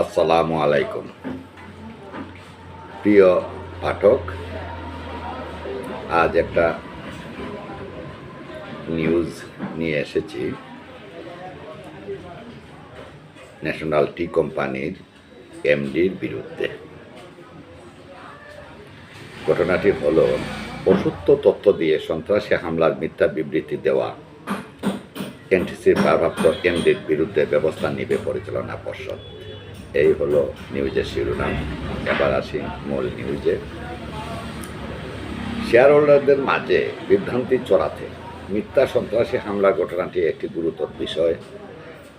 আসসালামু আলাইকুম প্রিয় পাঠক, আজ একটা নিউজ নিয়ে এসেছি ন্যাশনাল টি কোম্পানির এমডির বিরুদ্ধে। ঘটনাটি হলো, অসত্য তথ্য দিয়ে সন্ত্রাসী হামলার মিথ্যা বিবৃতি দেওয়া এনটিসির ভারপ্রাপ্ত এমডির বিরুদ্ধে ব্যবস্থা নেবে পরিচালনা পর্ষদ। এই হলো নিউজের শিরোনাম। এবার আসি মূল নিউজে। শেয়ার হোল্ডারদের মাঝে বিভ্রান্তি ছড়াতে মিথ্যা সন্ত্রাসী হামলার ঘটনাটি একটি গুরুতর বিষয়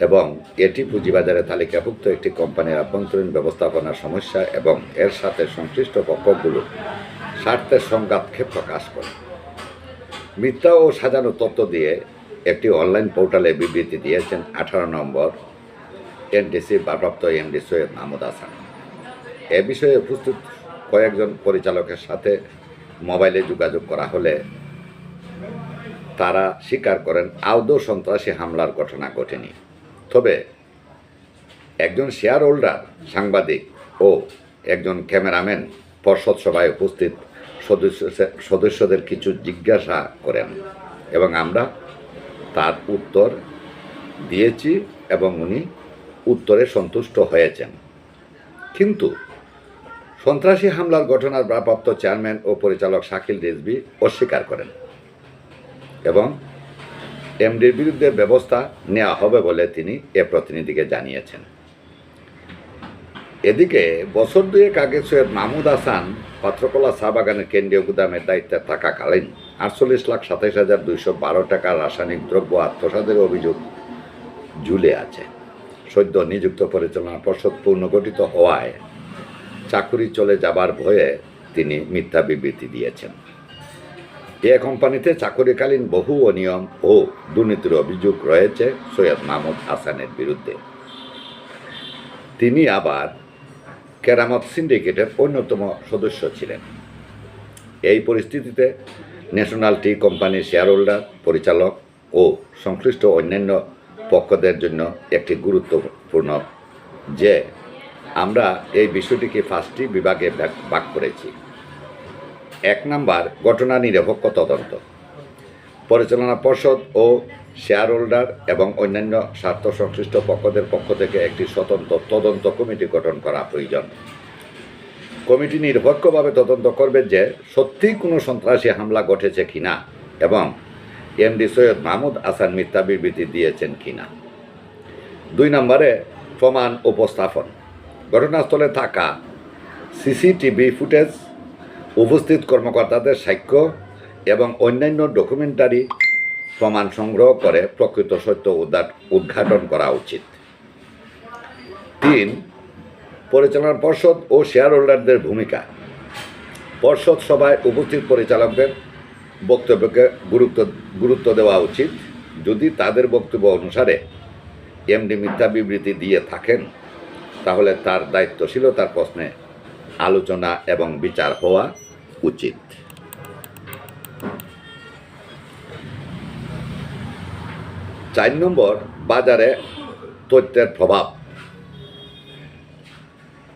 এবং এটি পুঁজিবাজারে তালিকাভুক্ত একটি কোম্পানির আভ্যন্তরীণ ব্যবস্থাপনার সমস্যা এবং এর সাথে সংশ্লিষ্ট পক্ষগুলো স্বার্থের সংঘাতকে প্রকাশ করে। মিথ্যা ও সাজানো তথ্য দিয়ে একটি অনলাইন পোর্টালে বিবৃতি দিয়েছেন 18 নম্বর এনটিসির ভারপ্রাপ্ত এমডি সৈয়দ মাহমুদ হাসান। এ বিষয়ে উপস্থিত কয়েকজন পরিচালকের সাথে মোবাইলে যোগাযোগ করা হলে তারা স্বীকার করেন আদৌ সন্ত্রাসী হামলার ঘটনা ঘটেনি। তবে একজন শেয়ার হোল্ডার, সাংবাদিক ও একজন ক্যামেরাম্যান পর্ষদ সভায় উপস্থিত সদস্যদের কিছু জিজ্ঞাসা করেন এবং আমরা তার উত্তর দিয়েছি এবং উনি উত্তরে সন্তুষ্ট হয়েছেন। কিন্তু সন্ত্রাসী হামলার ঘটনার ভারপ্রাপ্ত চেয়ারম্যান ও পরিচালক শাকিল রিজভী অস্বীকার করেন এবং এমডির বিরুদ্ধে ব্যবস্থা নেওয়া হবে বলে তিনি এ প্রতিনিধিকে জানিয়েছেন। এদিকে বছর দুয়েক আগে সৈয়দ মাহমুদ হাসান পাত্রকলা চা বাগানের কেন্দ্রীয় গুদামের দায়িত্বে থাকাকালীন 48,27,212 টাকা রাসায়নিক দ্রব্য আত্মসাতের অভিযোগ ঝুলে আছে। সদ্য নিযুক্ত পরিচালনা পর্ষদ পুনর্গঠিত হওয়ায় চাকুরি চলে যাবার ভয়ে তিনি মিথ্যা বিবৃতি দিয়েছেন। এ কোম্পানিতে চাকুরিকালীন বহু অনিয়ম ও দুর্নীতির অভিযোগ রয়েছে সৈয়দ মাহমুদ হাসানের বিরুদ্ধে। তিনি আবার কেরামত সিন্ডিকেটের অন্যতম সদস্য ছিলেন। এই পরিস্থিতিতে ন্যাশনাল টি কোম্পানির শেয়ার হোল্ডার, পরিচালক ও সংশ্লিষ্ট অন্যান্য পক্ষদের জন্য একটি গুরুত্বপূর্ণ যে আমরা এই বিষয়টিকে 5টি বিভাগে ভাগ করেছি। 1 নাম্বার, ঘটনা নিরপেক্ষ তদন্ত। পরিচালনা পর্ষদ ও শেয়ার হোল্ডার এবং অন্যান্য স্বার্থ সংশ্লিষ্ট পক্ষদের পক্ষ থেকে একটি স্বতন্ত্র তদন্ত কমিটি গঠন করা প্রয়োজন। কমিটি নিরপেক্ষভাবে তদন্ত করবে যে সত্যিই কোনো সন্ত্রাসী হামলা ঘটেছে কিনা এবং এমডি সৈয়দ মাহমুদ হাসান মিথ্যা বিবৃতি দিয়েছেন কিনা। 2 নম্বরে, প্রমাণ উপস্থাপন। ঘটনাস্থলে থাকা সিসিটিভি ফুটেজ, উপস্থিত কর্মকর্তাদের সাক্ষ্য এবং অন্যান্য ডকুমেন্টারি প্রমাণ সংগ্রহ করে প্রকৃত সত্য উদ্ঘাটন করা উচিত। 3, পরিচালনা পর্ষদ ও শেয়ার হোল্ডারদের ভূমিকা। পর্ষদ সভায় উপস্থিত পরিচালকদের বক্তব্যকে গুরুত্ব দেওয়া উচিত। যদি তাদের বক্তব্য অনুসারে এমডি মিথ্যা বিবৃতি দিয়ে থাকেন তাহলে তার দায়িত্বশীলতার প্রশ্নে আলোচনা এবং বিচার হওয়া উচিত। 4 নম্বর, বাজারে তথ্যের প্রভাব।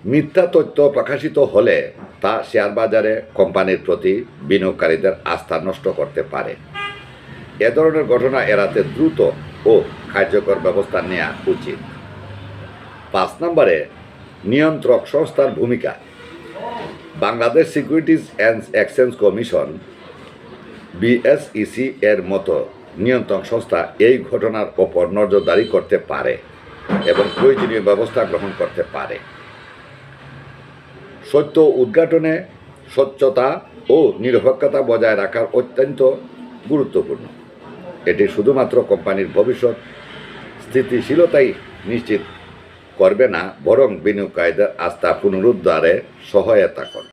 মিথ্যা তথ্য প্রকাশিত হলে তা শেয়ার বাজারে কোম্পানির প্রতি বিনিয়োগকারীদের আস্থা নষ্ট করতে পারে। এ ধরনের ঘটনা এড়াতে দ্রুত ও কার্যকর ব্যবস্থা নেওয়া উচিত। 5 নম্বরে, নিয়ন্ত্রক সংস্থার ভূমিকা। Bangladesh securities and exchange commission BSEC এর মতো নিয়ন্ত্রক সংস্থা এই ঘটনার ওপর নজরদারি করতে পারে এবং প্রয়োজনীয় ব্যবস্থা গ্রহণ করতে পারে। সত্য উদ্ঘাটনে স্বচ্ছতা ও নিরপেক্ষতা বজায় রাখার অত্যন্ত গুরুত্বপূর্ণ। এটি শুধুমাত্র কোম্পানির ভবিষ্যৎ স্থিতিশীলতাই নিশ্চিত করবে না, বরং বিনিয়োগকারীদের আস্থা পুনরুদ্ধারে সহায়তা করবে।